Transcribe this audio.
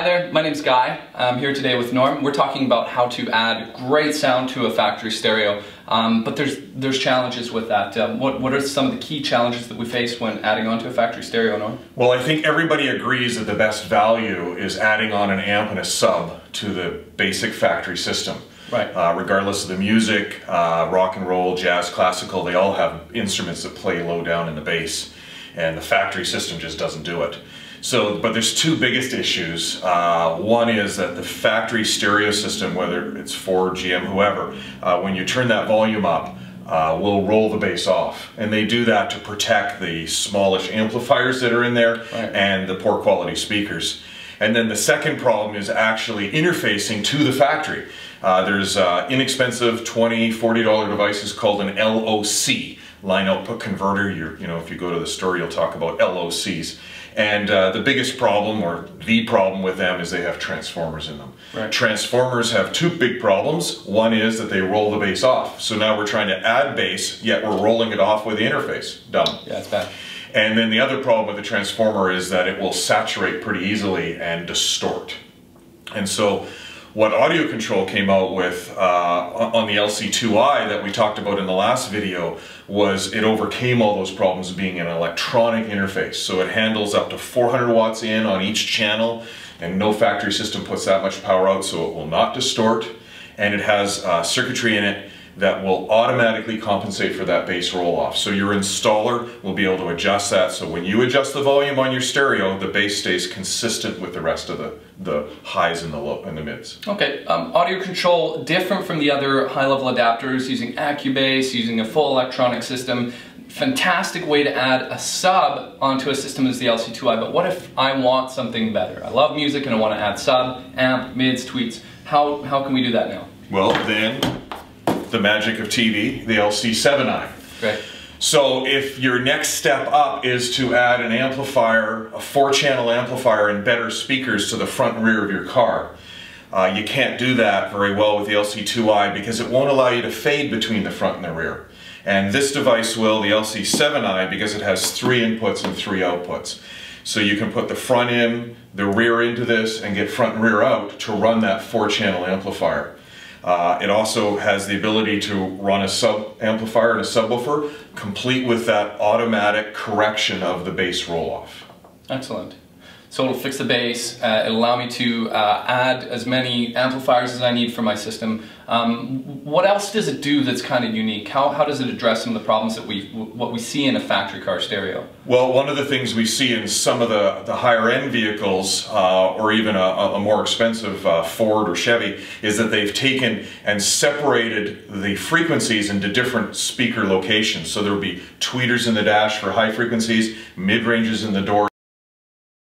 there, my name's Guy. I'm here today with Norm. We're talking about how to add great sound to a factory stereo, but there's challenges with that. What are some of the key challenges that we face when adding onto a factory stereo, Norm? Well, I think everybody agrees that the best value is adding on an amp and a sub to the basic factory system. Right. Regardless of the music, rock and roll, jazz, classical, they all have instruments that play low down in the bass, and the factory system just doesn't do it. So, but there's two biggest issues. One is that the factory stereo system, whether it's Ford, GM, whoever, when you turn that volume up, will roll the bass off. And they do that to protect the smallish amplifiers that are in there, right, and the poor quality speakers. And then the second problem is actually interfacing to the factory. There's inexpensive $20, $40 devices called an LOC, line output converter. You know, if you go to the store, you'll talk about LOCs. And the biggest problem, or the problem with them, is they have transformers in them. Right. Transformers have two big problems. One is that they roll the bass off. So now we're trying to add bass, yet we're rolling it off with the interface. Dumb. Yeah, it's bad. And then the other problem with the transformer is that it will saturate pretty easily and distort. And so what AudioControl came out with on the LC7i that we talked about in the last video was it overcame all those problems being an electronic interface. So it handles up to 400 watts in on each channel, and no factory system puts that much power out, so it will not distort. And it has circuitry in it that will automatically compensate for that bass roll-off. So your installer will be able to adjust that, so when you adjust the volume on your stereo, the bass stays consistent with the rest of the highs and the low and the mids. Okay, AudioControl, different from the other high-level adapters, using Acubase, using a full electronic system. Fantastic way to add a sub onto a system as the LC7i, but what if I want something better? I love music and I want to add sub, amp, mids, tweets. How can we do that now? Well, then, the magic of TV, the LC7i. Great. So if your next step up is to add an amplifier, a 4-channel amplifier and better speakers to the front and rear of your car, you can't do that very well with the LC7i because it won't allow you to fade between the front and the rear. And this device will, the LC7i, because it has 3 inputs and 3 outputs. So you can put the front in, the rear into this, and get front and rear out to run that 4-channel amplifier. It also has the ability to run a sub-amplifier and a subwoofer, complete with that automatic correction of the bass roll-off. Excellent. So it'll fix the bass, it'll allow me to add as many amplifiers as I need for my system. What else does it do that's kind of unique? How does it address some of the problems that what we see in a factory car stereo? Well, one of the things we see in some of the higher end vehicles, or even a more expensive Ford or Chevy, is that they've taken and separated the frequencies into different speaker locations. So there will be tweeters in the dash for high frequencies, mid-ranges in the door,